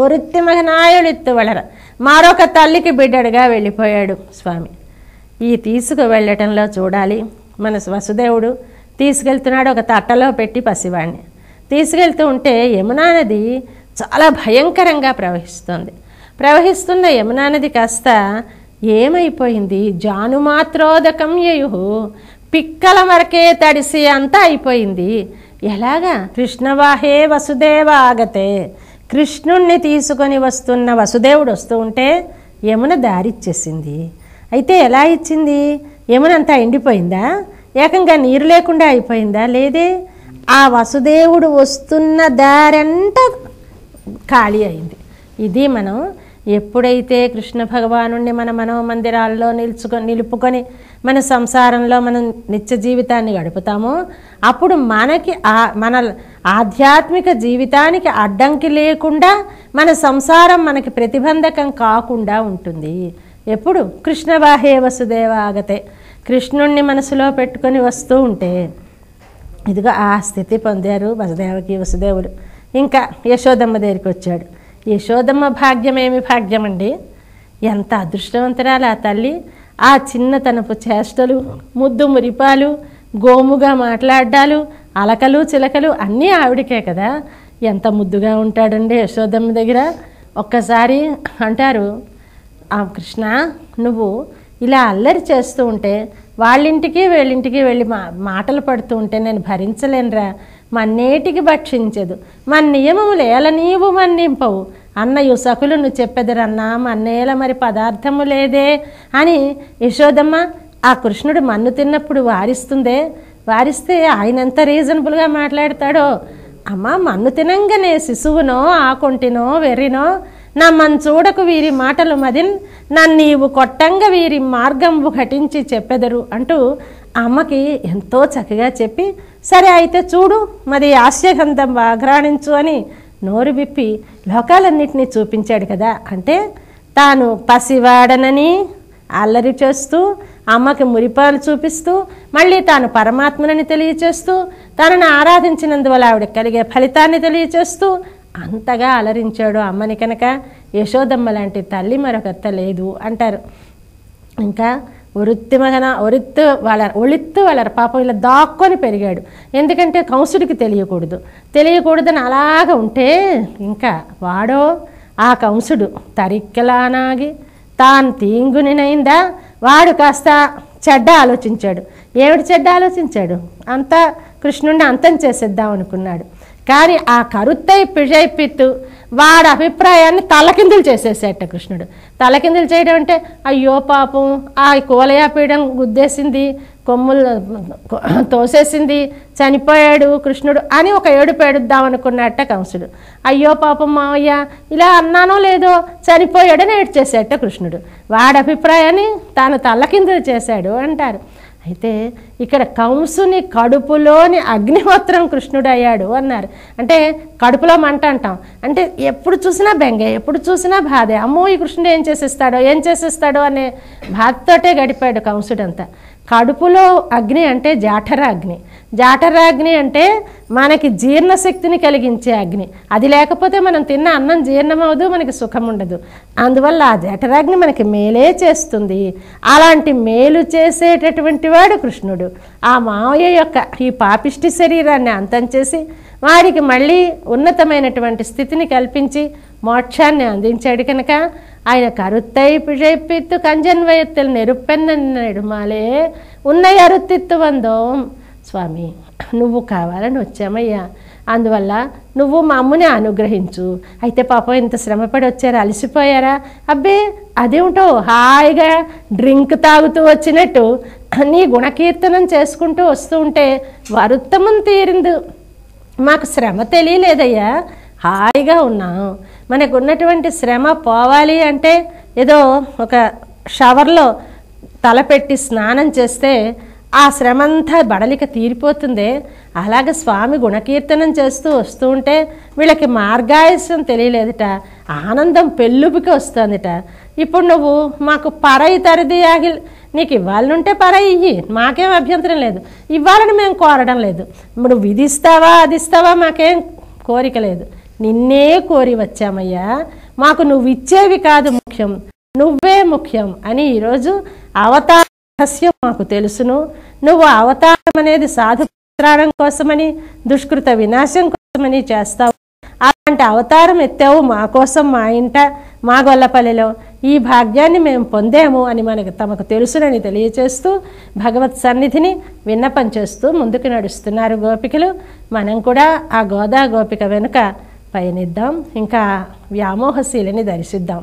ఒరుత్తి మగనాయుడిత్తు వలర మరొక తల్లికి బిడ్డడుగా వెళ్ళిపోయాడు స్వామి. ఈ తీసుకు వెళ్ళటంలో చూడాలి, మన వసుదేవుడు తీసుకెళ్తున్నాడు ఒక తట్టలో పెట్టి పసివాడిని. తీసుకెళ్తూ ఉంటే యమునా నది చాలా భయంకరంగా ప్రవహిస్తున్న యమునా నది కాస్త ఏమైపోయింది, జానుమాత్రోదకం యయు, పిక్కల వరకే తడిసి అంతా అయిపోయింది. ఎలాగా? కృష్ణవాహే వసుదేవ ఆగతే, కృష్ణుణ్ణి తీసుకొని వస్తున్న వసుదేవుడు వస్తూ ఉంటే యమున దారిచ్చేసింది. అయితే ఎలా ఇచ్చింది? యమున అంతా ఎండిపోయిందా? ఏకంగా నీరు లేకుండా అయిపోయిందా? లేదే, ఆ వసుదేవుడు వస్తున్న దారంతా ఖాళీ అయింది. ఇది మనం ఎప్పుడైతే కృష్ణ భగవానుణ్ణి మన మనోమందిరాల్లో నిలుపుకొని మన సంసారంలో మనం నిత్య జీవితాన్ని గడుపుతామో అప్పుడు మనకి మన ఆధ్యాత్మిక జీవితానికి అడ్డంకి లేకుండా మన సంసారం మనకి ప్రతిబంధకం కాకుండా ఉంటుంది. ఎప్పుడు? కృష్ణవాహే వసుదేవ ఆగతే, కృష్ణుణ్ణి మనసులో పెట్టుకొని వస్తూ ఉంటే ఇదిగో ఆ స్థితి పొందారు వసుదేవకి వసుదేవులు. ఇంకా యశోదమ్మ దగ్గరికి వచ్చాడు. యశోదమ్మ భాగ్యమేమి భాగ్యమండి, ఎంత అదృష్టవంతురాలు ఆ తల్లి. ఆ చిన్నతనపు చేష్టలు, ముద్దు మురిపాలు, గోముగా మాట్లాడ్డాలు, అలకలు చిలకలు అన్నీ ఆవిడకే కదా. ఎంత ముద్దుగా ఉంటాడండి యశోదమ్మ దగ్గర. ఒక్కసారి అంటారు, కృష్ణ నువ్వు ఇలా అల్లరి చేస్తూ ఉంటే వాళ్ళింటికి వీళ్ళింటికి వెళ్ళి మాటలు పడుతూ ఉంటే నేను భరించలేనురా, మన్నేటికి భక్షించదు, మన నియమములు ఏల నీవు మన్నింపవు అన్నయు సకులను చెప్పెదరన్నా, మన్నేల మరి పదార్థము లేదే అని యశోదమ్మ ఆ కృష్ణుడు మన్ను తిన్నప్పుడు వారిస్తే ఆయన ఎంత రీజనబుల్గా మాట్లాడతాడో. అమ్మ, మన్ను తినంగానే శిశువునో ఆకొంటినో వెర్రినో నమ్మను చూడకు వీరి మాటలు మదిన్, నన్నీవు కొట్టంగా వీరి మార్గంబు ఘటించి చెప్పెదరు అంటూ అమ్మకి ఎంతో చక్కగా చెప్పి, సరే అయితే చూడు మరి హాస్యగంధం ఆఘ్రాణించు అని నోరు విప్పి లోకాలన్నింటినీ చూపించాడు కదా. అంటే తాను పసివాడనని అల్లరి చేస్తూ అమ్మకి మురిపాలు చూపిస్తూ మళ్ళీ తాను పరమాత్మనని తెలియచేస్తూ తనని ఆరాధించినందువల్ల ఆవిడ కలిగే ఫలితాన్ని తెలియచేస్తూ అంతగా అలరించాడు అమ్మని. కనుక యశోదమ్మ లాంటి తల్లి మరొకత్త లేదు అంటారు. ఇంకా ఒరిత్తు వాళ్ళ పాపం ఇలా దాక్కొని పెరిగాడు. ఎందుకంటే కంసుడికి తెలియకూడదని అలాగ ఉంటే ఇంకా వాడో ఆ కంసుడు తరిక్కలానాగి తాను తీంగునినైందా వాడు కాస్త చెడ్డ ఆలోచించాడు. ఏమిటి చెడ్డ ఆలోచించాడు? అంతా కృష్ణుడిని అంతం చేసేద్దాం అనుకున్నాడు. కానీ ఆ కరుత్తై పిజైపిత్తు వాడి అభిప్రాయాన్ని తలకిందులు చేసేసేట కృష్ణుడు. తలకిందులు చేయడం అంటే అయ్యో పాపం ఆ కోలయాపీయడం గుద్దేసింది, కొమ్ములు తోసేసింది, చనిపోయాడు కృష్ణుడు అని ఒక ఏడుపు ఏడుద్దాం అనుకున్నట్ట కంసుడు. అయ్యో పాపం మావయ్య ఇలా అన్నానో లేదో చనిపోయాడని ఏడ్చేసేట కృష్ణుడు. వాడి అభిప్రాయాన్ని తాను తలకిందులు చేశాడు అంటారు. అయితే ఇక్కడ కంసుని కడుపులోని అగ్నిహోత్రం కృష్ణుడు అయ్యాడు అన్నారు. అంటే కడుపులో మంట అంటాం అంటే ఎప్పుడు చూసినా బెంగే, ఎప్పుడు చూసినా బాధే, అమ్మో ఈ కృష్ణుడు ఏం చేసేస్తాడో అనే బాధతోటే గడిపాడు కంసుడంతా. కడుపులో అగ్ని అంటే జాఠరాగ్ని అంటే మనకి జీర్ణశక్తిని కలిగించే అగ్ని. అది లేకపోతే మనం తిన్న అన్నం జీర్ణమవదు, మనకి సుఖం ఉండదు. అందువల్ల ఆ జఠరాగ్ని మనకి మేలే చేస్తుంది. అలాంటి మేలు చేసేటటువంటి వాడు కృష్ణుడు. ఆ మావయ్య యొక్క ఈ పాపిష్టి శరీరాన్ని అంతం చేసి వాడికి మళ్ళీ ఉన్నతమైనటువంటి స్థితిని కల్పించి మోక్షాన్ని అందించాడు. కనుక ఆయన కరుత్తై పిழைப்பித்து కంజన్ వయత్తులు నెరుపెన్నడుమాలే ఉన్నయ అరుత్తిత్తు వందోం. స్వామి నువ్వు కావాలని వచ్చామయ్యా, అందువల్ల నువ్వు మా అమ్ముని అనుగ్రహించు. అయితే పాపం ఇంత శ్రమపడి వచ్చారా, అలసిపోయారా? అబ్బే అదేమిటో హాయిగా డ్రింక్ తాగుతూ వచ్చినట్టు నీ గుణకీర్తనం చేసుకుంటూ వస్తూ ఉంటే వరుత్తమం తీరింది, మాకు శ్రమ తెలియలేదయ్యా, హాయిగా ఉన్నాం. మనకు ఉన్నటువంటి శ్రమ పోవాలి అంటే ఏదో ఒక షవర్లో తలపెట్టి స్నానం చేస్తే ఆ శ్రమంతా బడలిక తీరిపోతుందే, అలాగే స్వామి గుణకీర్తనం చేస్తూ వస్తూ ఉంటే వీళ్ళకి మార్గాయసం తెలియలేదుట, ఆనందం పెళ్ళుబికి వస్తుందిట. ఇప్పుడు నువ్వు మాకు పరై తరిది ఆగిల్, నీకు ఇవ్వాలనుంటే పరై ఇయ్యి, మాకేం అభ్యంతరం లేదు, ఇవ్వాలని మేము కోరడం లేదు. ఇప్పుడు విధిస్తావా అది ఇస్తావా మాకేం కోరిక లేదు. నిన్నే కోరి వచ్చామయ్యా, మాకు నువ్వు ఇచ్చేవి కాదు ముఖ్యం, నువ్వే ముఖ్యం అని ఈరోజు అవతార రహస్యం మాకు తెలుసును. నువ్వు అవతారం అనేది సాధుత్రాణం కోసమని, దుష్కృత వినాశం కోసమని చేస్తావు. అలాంటి అవతారం ఎత్తావు మా కోసం, మా ఇంట, మా గొల్లపల్లిలో. ఈ భాగ్యాన్ని మేము పొందాము అని తమకు తెలుసునని తెలియచేస్తూ భగవత్ సన్నిధిని విన్నపం చేస్తూ ముందుకు నడుస్తున్నారు గోపికలు. మనం కూడా ఆ గోదా గోపిక వెనుక పయనిద్దాం, ఇంకా వ్యామోహశీలని దర్శిద్దాం.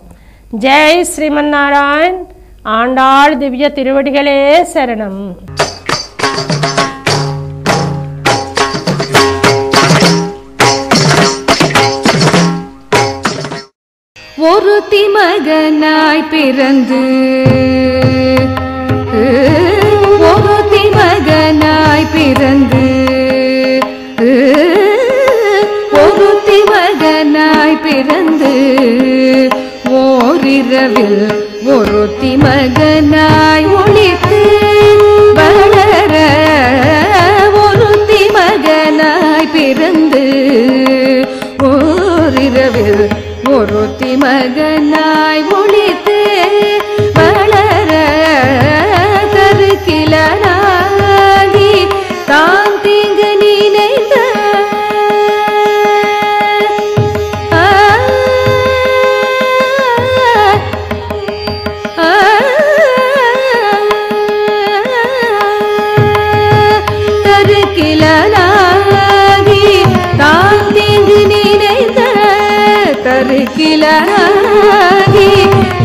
జై శ్రీమన్నారాయణ. ఆండాళ్ దివ్య తిరువడిகளே శరణం. ஒருத்தி மகனாய் பிறந்து, ஒருத்தி மகனாய் பிறந்து, ஒருத்தி மகனாய் பிறந்து, ஓரிரவில் ஒருத்தி மகனாய் ஒளித்து வளர, ஒருத்தி மகனாய் பிறந்து ஓரிரவில் ஒருத்தி மகனாய் ஒளித்து வளர, கருக்கிலனாகி தான் தீங்கு நினைத்த கருக்கிலனாகி தான் தீங்கு நினைத்த, கருக்கிலனாகி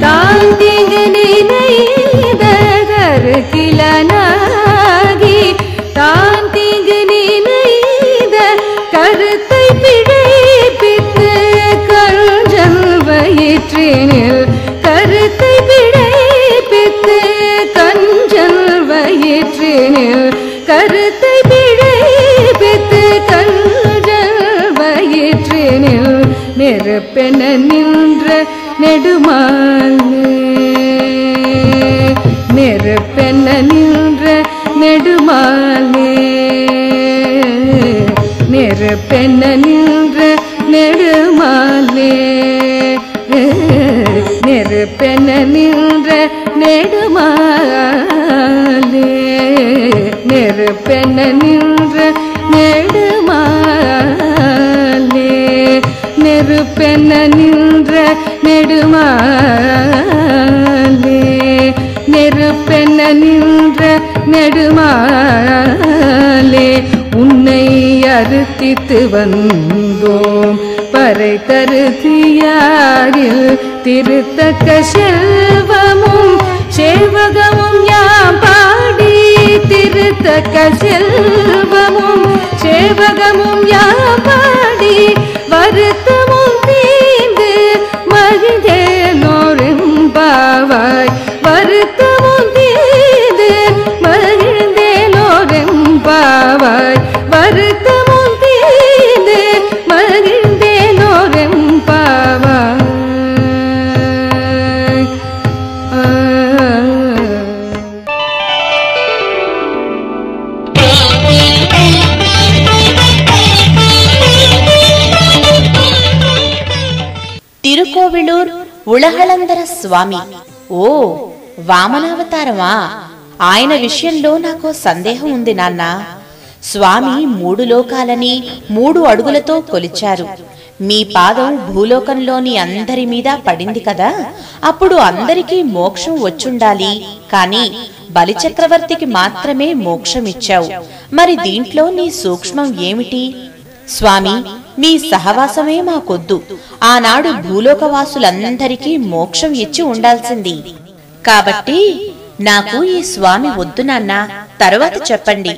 தான் தீங்கு நினைத, கருக்கிலனாகி தான் தீங்கு நினைத, கருத்தை பிழைப்பித்து கஞ்சல் வயிற்றினில், கருத்தை பிழைப்பித்து கஞ்சல் வயிற்றினில், கருத்தை பிழைப்பித்து கஞ்சல் வயிற்றினில், நெருப்பென நின்ற நெடுமாலே, நெருப்பென நின்ற நெடுமாலே, நெருப்பென நின்ற நெடுமாலே, நெருப்பென நின்ற நெடுமாலே, நெருப்பென நின்ற நெடுமாலே, நெருப்பென நின்ற நெடுமாலே, நெருப்பென நின்ற நெடுமாலே, உன்னை அறுத்தித்து வந்தோம் பறை தருதியாரில், திருத்தக்க செல்வமும் சேவகமும் யாம் பாடி, திருத்தக்க செல்வமும் சேவகமும் யாம் பாடி, வருத்தமும் தீர்ந்து மகிழ்ந்தேலோரெம்பாவாய், வருத்தமும் தீர்ந்து மகிழ்ந்தேலோரெம்பாவாய், வருத்தமும் தீர்ந்து மகிழ்ந்தேலோரெம்பாவாய். తిరుకోవిలూర్ ఉళహళందర స్వామి. ఓ వామనావతారమా? ఆయన విషయంలో నాకు సందేహం ఉంది నాన్న. స్వామి 3 లోకాలని 3 అడుగులతో కొలిచారు. మీ పాదం భూలోకంలోని అందరి మీద పడింది కదా, అప్పుడు అందరికీ మోక్షం వచ్చుండాలి. కాని బలిచక్రవర్తికి మాత్రమే మోక్షమిచ్చావు. మరి దీంట్లో నీ సూక్ష్మం ఏమిటి? స్వామి, మీ సహవాసమే మాకొద్దు. ఆనాడు భూలోకవాసులందరికీ మోక్షం ఇచ్చి ఉండాల్సింది. కాబట్టి నాకు ఈ స్వామి వద్దు నాన్న, తరువాత చెప్పండి.